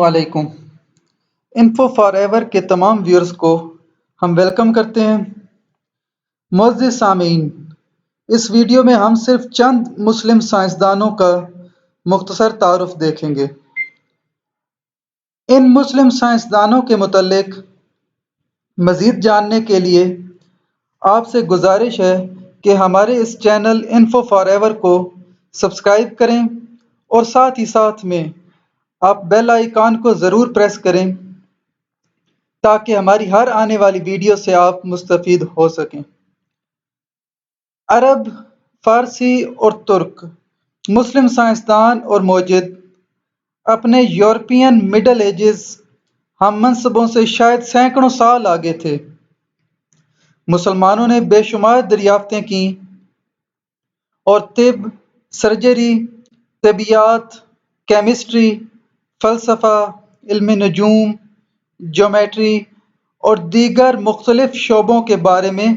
علیکم info for ever کے تمام ویورز کو ہم ویلکم کرتے ہیں۔ معزز سامعین، اس ویڈیو میں ہم صرف چند مسلم سائنسدانوں کا مختصر تعارف دیکھیں گے۔ ان مسلم سائنسدانوں کے متعلق مزید جاننے کے لیے آپ سے گزارش ہے کہ ہمارے اس چینل انفو فار ایور کو سبسکرائب کریں اور ساتھ ہی ساتھ میں آپ بیل آئیکن کو ضرور پریس کریں تاکہ ہماری ہر آنے والی ویڈیو سے آپ مستفید ہو سکیں۔ عرب، فارسی اور ترک مسلم سائنسدان اور موجد اپنے یورپین مڈل ایجز ہم منصبوں سے شاید سینکڑوں سال آگے تھے۔ مسلمانوں نے بے شمار دریافتیں کیں اور طب، سرجری، طبیعیات، کیمسٹری، فلسفہ، علم نجوم، جیومیٹری اور دیگر مختلف شعبوں کے بارے میں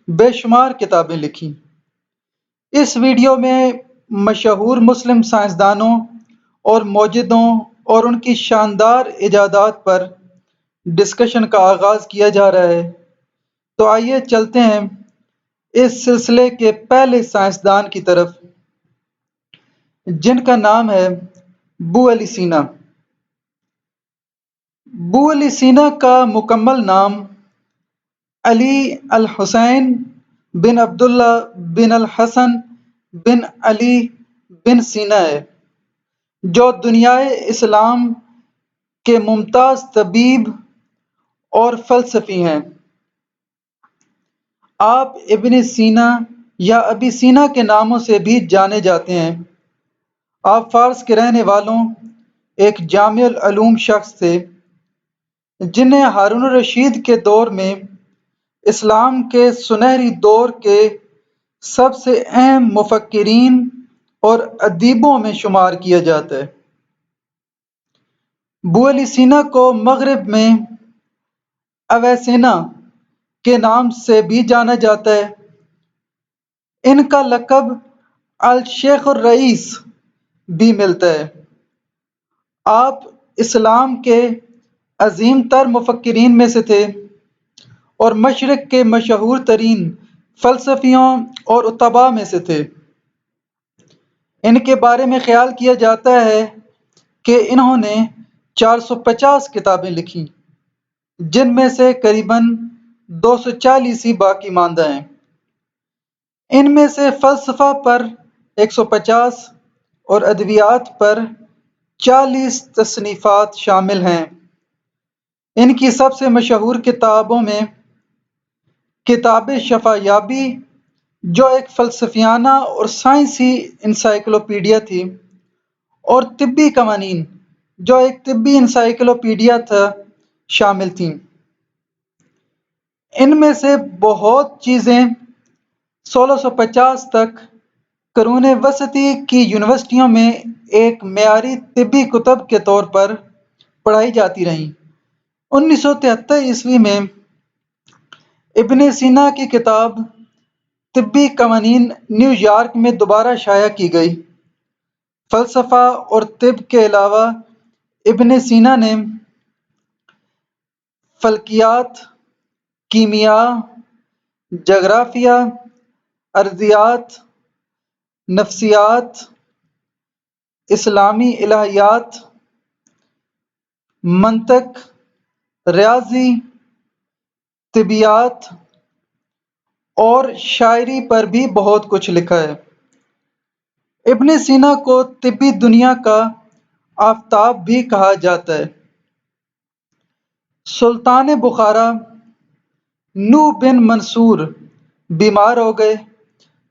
بے شمار کتابیں لکھیں۔ اس ویڈیو میں مشہور مسلم سائنسدانوں اور موجدوں اور ان کی شاندار ایجادات پر ڈسکشن کا آغاز کیا جا رہا ہے، تو آئیے چلتے ہیں اس سلسلے کے پہلے سائنسدان کی طرف، جن کا نام ہے ابو علی سینا۔ ابو علی سینا کا مکمل نام علی الحسین بن عبداللہ بن الحسن بن علی بن سینا ہے، جو دنیائے اسلام کے ممتاز طبیب اور فلسفی ہیں۔ آپ ابن سینا یا ابی سینا کے ناموں سے بھی جانے جاتے ہیں۔ آپ فارس کے رہنے والوں ایک جامع العلوم شخص تھے، جنہیں ہارون الرشید کے دور میں اسلام کے سنہری دور کے سب سے اہم مفکرین اور ادیبوں میں شمار کیا جاتا ہے۔ ابو علی سینا کو مغرب میں اویسینا کے نام سے بھی جانا جاتا ہے۔ ان کا لقب الشیخ الرئیس بھی ملتا ہے۔ آپ اسلام کے عظیم تر مفکرین میں سے تھے اور مشرق کے مشہور ترین فلسفیوں اور ادباء میں سے تھے۔ ان کے بارے میں خیال کیا جاتا ہے کہ انہوں نے 450 کتابیں لکھیں، جن میں سے قریباً 240 ہی باقی ماندہ ہیں۔ ان میں سے فلسفہ پر 150 اور ادبیات پر 40 تصنیفات شامل ہیں۔ ان کی سب سے مشہور کتابوں میں کتاب شفا یابی، جو ایک فلسفیانہ اور سائنسی انسائکلوپیڈیا تھی، اور طبی قوانین، جو ایک طبی انسائکلوپیڈیا تھا، شامل تھیں۔ ان میں سے بہت چیزیں 1650 تک قرون وسطی کی یونیورسٹیوں میں ایک معیاری طبی کتب کے طور پر پڑھائی جاتی رہیں۔ 1973 میں ابن سینا کی کتاب طبی قوانین نیو یارک میں دوبارہ شائع کی گئی۔ فلسفہ اور طب کے علاوہ ابن سینا نے فلکیات، کیمیا، جغرافیہ، ارضیات، نفسیات، اسلامی الہیات، منطق، ریاضی، طبیعیات اور شاعری پر بھی بہت کچھ لکھا ہے۔ ابن سینا کو طبی دنیا کا آفتاب بھی کہا جاتا ہے۔ سلطان بخارا نوح بن منصور بیمار ہو گئے،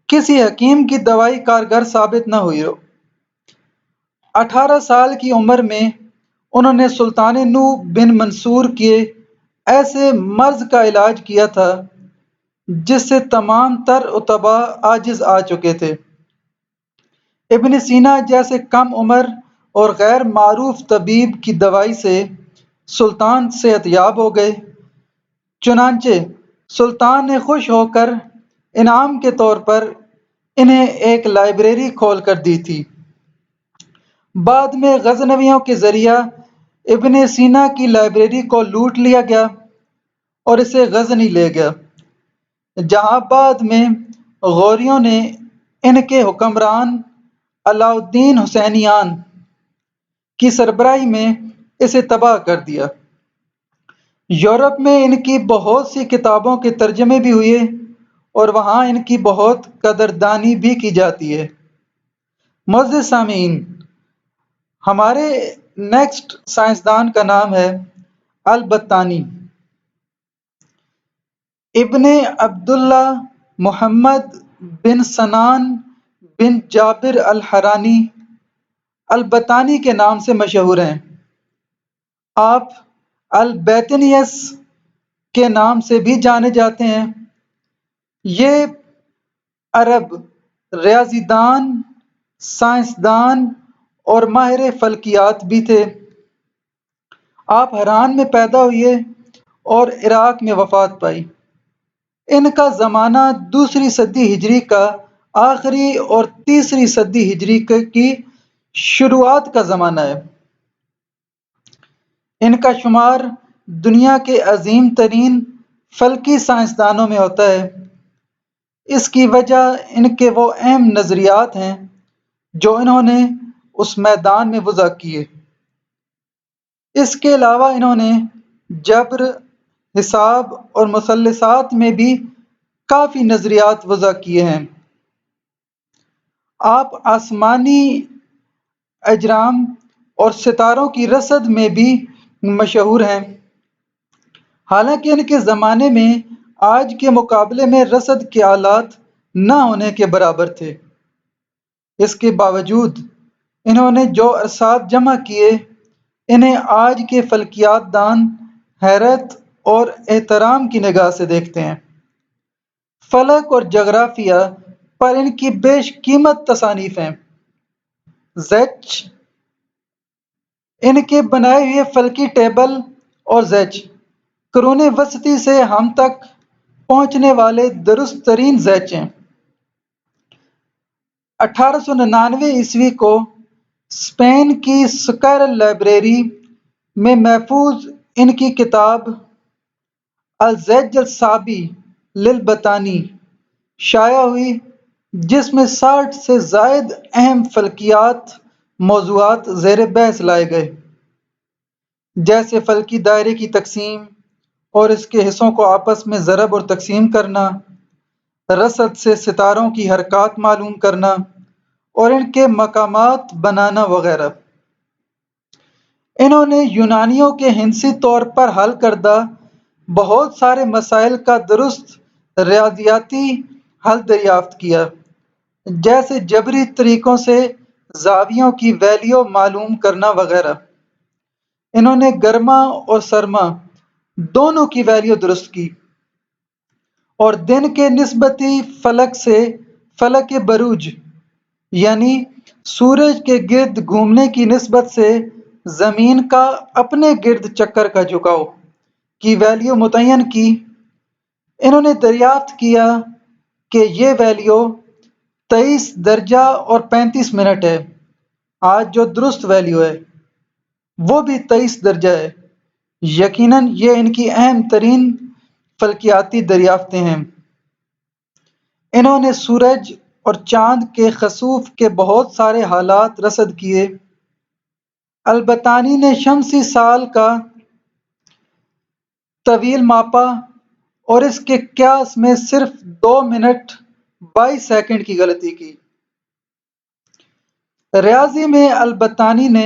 کسی حکیم کی دوائی کارگر ثابت نہ ہوئی۔ 18 سال کی عمر میں انہوں نے سلطان نوح بن منصور کے ایسے مرض کا علاج کیا تھا جس سے تمام تر ادباء عاجز آ چکے تھے۔ ابن سینا جیسے کم عمر اور غیر معروف طبیب کی دوائی سے سلطان صحت یاب ہو گئے، چنانچہ سلطان نے خوش ہو کر انعام کے طور پر انہیں ایک لائبریری کھول کر دی تھی۔ بعد میں غزنویوں کے ذریعہ ابن سینا کی لائبریری کو لوٹ لیا گیا اور اسے غزنی لے گیا، جہاں بعد میں غوریوں نے ان کے حکمران علاء الدین حسینیان کی سربراہی میں اسے تباہ کر دیا۔ یورپ میں ان کی بہت سی کتابوں کے ترجمے بھی ہوئے اور وہاں ان کی بہت قدردانی بھی کی جاتی ہے۔ معزز سامعین، ہمارے نیکسٹ سائنسدان کا نام ہے البطانی، ابن عبداللہ محمد بن سنان بن جابر الحرانی البطانی کے نام سے مشہور ہیں۔ آپ البیتنیس کے نام سے بھی جانے جاتے ہیں۔ یہ عرب ریاضی دان، سائنسدان اور ماہر فلکیات بھی تھے۔ آپ حران میں پیدا ہوئے اور عراق میں وفات پائی۔ ان کا زمانہ دوسری صدی ہجری کا آخری اور تیسری صدی ہجری کی شروعات کا زمانہ ہے۔ ان کا شمار دنیا کے عظیم ترین فلکی سائنسدانوں میں ہوتا ہے۔ اس کی وجہ ان کے وہ اہم نظریات ہیں جو انہوں نے اس میدان میں وضع کیے۔ اس کے علاوہ انہوں نے جبر، حساب اور مثلثات میں بھی کافی نظریات وضع کیے ہیں۔ آپ آسمانی اجرام اور ستاروں کی رصد میں بھی مشہور ہیں، حالانکہ ان کے زمانے میں آج کے مقابلے میں رصد کے آلات نہ ہونے کے برابر تھے۔ اس کے باوجود انہوں نے جو ارصاد جمع کیے، انہیں آج کے فلکیات دان حیرت اور احترام کی نگاہ سے دیکھتے ہیں۔ فلک اور جغرافیہ پر ان کی بیش قیمت تصانیف ہیں۔ زیچ، ان کے بنائے ہوئے فلکی ٹیبل اور زیچ، قرون وسطی سے ہم تک پہنچنے والے درست ترین زیچ ہیں۔ 1899 کو اسپین کی سکائرل لائبریری میں محفوظ ان کی کتاب الزیج الصعبی للبطانی شائع ہوئی، جس میں 60 سے زائد اہم فلکیات موضوعات زیر بحث لائے گئے، جیسے فلکی دائرے کی تقسیم اور اس کے حصوں کو آپس میں ضرب اور تقسیم کرنا، رصد سے ستاروں کی حرکات معلوم کرنا اور ان کے مقامات بنانا وغیرہ۔ انہوں نے یونانیوں کے ہندسی طور پر حل کردہ بہت سارے مسائل کا درست ریاضیاتی حل دریافت کیا، جیسے جبری طریقوں سے زاویوں کی ویلیو معلوم کرنا وغیرہ۔ انہوں نے گرما اور سرما دونوں کی ویلیو درست کی اور دن کے نسبتی فلک سے فلک بروج، یعنی سورج کے گرد گھومنے کی نسبت سے زمین کا اپنے گرد چکر کا جھکاؤ کی ویلیو متعین کی۔ انہوں نے دریافت کیا کہ یہ ویلیو 23 درجہ اور 35 منٹ ہے۔ آج جو درست ویلیو ہے وہ بھی 23 درجہ ہے۔ یقیناً یہ ان کی اہم ترین فلکیاتی دریافتیں ہیں۔ انہوں نے سورج اور چاند کے خسوف کے بہت سارے حالات رصد کیے۔ البطانی نے شمسی سال کا طویل ماپا اور اس کے قیاس میں صرف 2 منٹ 22 سیکنڈ کی غلطی کی۔ ریاضی میں البطانی نے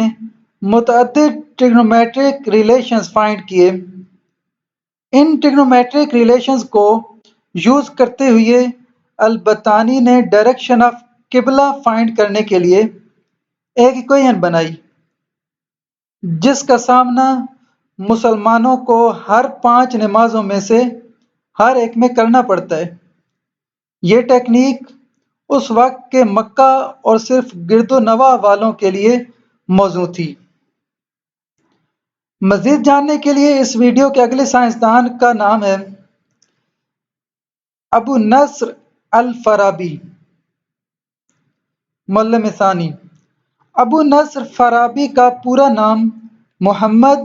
متعدد ٹریگنومیٹرک ریلیشنز فائنڈ کیے۔ ان ٹریگنومیٹرک ریلیشنز کو یوز کرتے ہوئے البطانی نے ڈائریکشن آف قبلہ فائنڈ کرنے کے لیے ایک ایکویشن بنائی، جس کا سامنا مسلمانوں کو ہر 5 نمازوں میں سے ہر ایک میں کرنا پڑتا ہے۔ یہ ٹیکنیک اس وقت کے مکہ اور صرف گرد و نواح والوں کے لیے موزوں تھی۔ مزید جاننے کے لیے اس ویڈیو کے اگلے سائنسدان کا نام ہے ابو نصر الفارابی، معلم ثانی۔ ابو نصر فارابی کا پورا نام محمد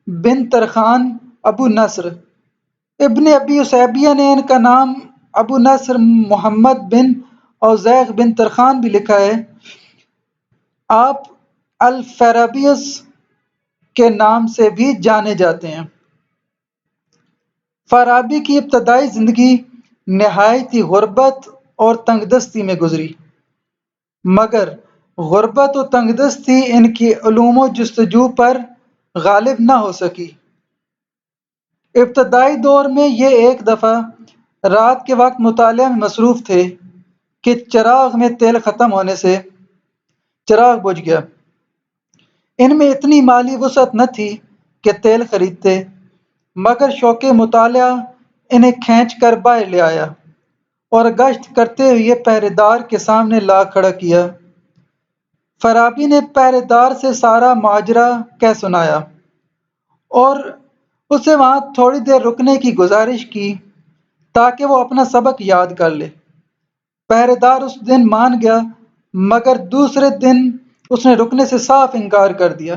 بن ترخان ابو نصر۔ ابن ابی عصیبیہ نے ان کا نام ابو نصر محمد بن اوزیغ بن ترخان بھی لکھا ہے۔ آپ الفارابیس کے نام سے بھی جانے جاتے ہیں۔ فارابی کی ابتدائی زندگی نہایت ہی غربت اور تنگ دستی میں گزری، مگر غربت و تنگ دستی ان کی علوم و جستجو پر غالب نہ ہو سکی۔ ابتدائی دور میں یہ ایک دفعہ رات کے وقت مطالعہ میں مصروف تھے کہ چراغ میں تیل ختم ہونے سے چراغ بجھ گیا۔ ان میں اتنی مالی وسعت نہ تھی کہ تیل خریدتے، مگر شوق مطالعہ انہیں کھینچ کر باہر لے آیا اور گشت کرتے ہوئے پہرے دار کے سامنے لا کھڑا کیا۔ فارابی نے پہرے دار سے سارا ماجرا کہہ سنایا اور اسے وہاں تھوڑی دیر رکنے کی گزارش کی تاکہ وہ اپنا سبق یاد کر لے۔ پہرے دار اس دن مان گیا، مگر دوسرے دن اس نے رکنے سے صاف انکار کر دیا۔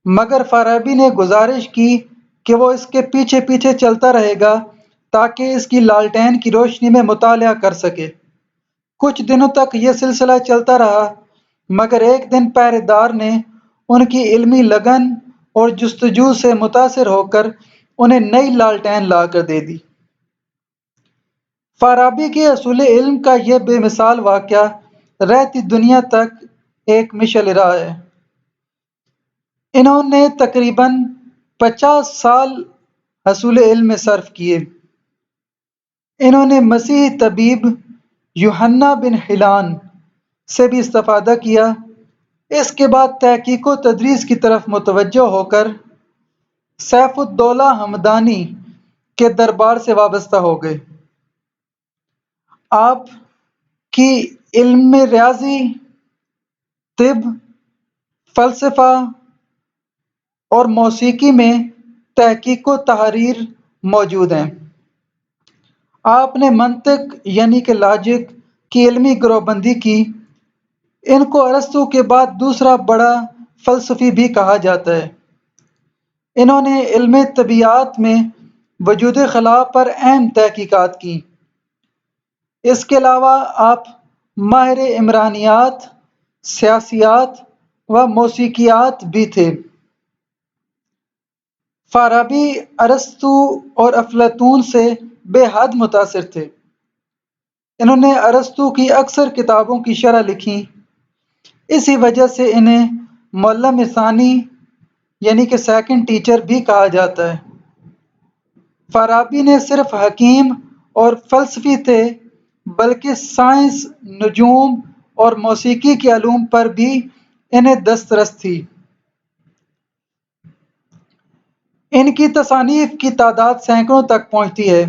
مگر فارابی نے گزارش کی کہ وہ اس کے پیچھے پیچھے چلتا رہے گا تاکہ اس کی لالٹین کی روشنی میں مطالعہ کر سکے۔ کچھ دنوں تک یہ سلسلہ چلتا رہا، مگر ایک دن پہرے دار نے ان کی علمی لگن اور جستجو سے متاثر ہو کر انہیں نئی لالٹین لا کر دے دی۔ فارابی کے حصول علم کا یہ بے مثال واقعہ رہتی دنیا تک ایک مشعل راہ ہے۔ انہوں نے تقریباً 50 سال حصول علم میں صرف کیے۔ انہوں نے مسیحی طبیب یوحنا بن حلان سے بھی استفادہ کیا۔ اس کے بعد تحقیق و تدریس کی طرف متوجہ ہو کر سیف الدولہ ہمدانی کے دربار سے وابستہ ہو گئے۔ آپ کی علم ریاضی، طب، فلسفہ اور موسیقی میں تحقیق و تحریر موجود ہیں۔ آپ نے منطق یعنی کہ لاجک کی علمی گروہ بندی کی۔ ان کو ارسطو کے بعد دوسرا بڑا فلسفی بھی کہا جاتا ہے۔ انہوں نے علم طبیعیات میں وجود خلا پر اہم تحقیقات کیں۔ اس کے علاوہ آپ ماہر عمرانیات، سیاسیات و موسیقیات بھی تھے۔ فارابی ارسطو اور افلاطون سے بے حد متاثر تھے۔ انہوں نے ارسطو کی اکثر کتابوں کی شرح لکھی، اسی وجہ سے انہیں معلم ثانی یعنی کہ سیکنڈ ٹیچر بھی کہا جاتا ہے۔ فارابی نہ صرف حکیم اور فلسفی تھے بلکہ سائنس، نجوم اور موسیقی کے علوم پر بھی انہیں دسترس تھی۔ ان کی تصانیف کی تعداد سینکڑوں تک پہنچتی ہے۔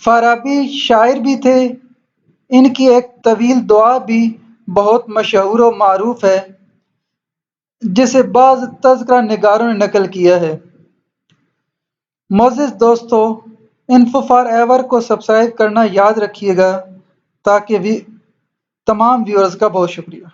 فارابی شاعر بھی تھے۔ ان کی ایک طویل دعا بھی بہت مشہور و معروف ہے جسے بعض تذکرہ نگاروں نے نقل کیا ہے۔ معزز دوستو، انفو فار ایور کو سبسکرائب کرنا یاد رکھیے گا تمام ویورز کا بہت شکریہ۔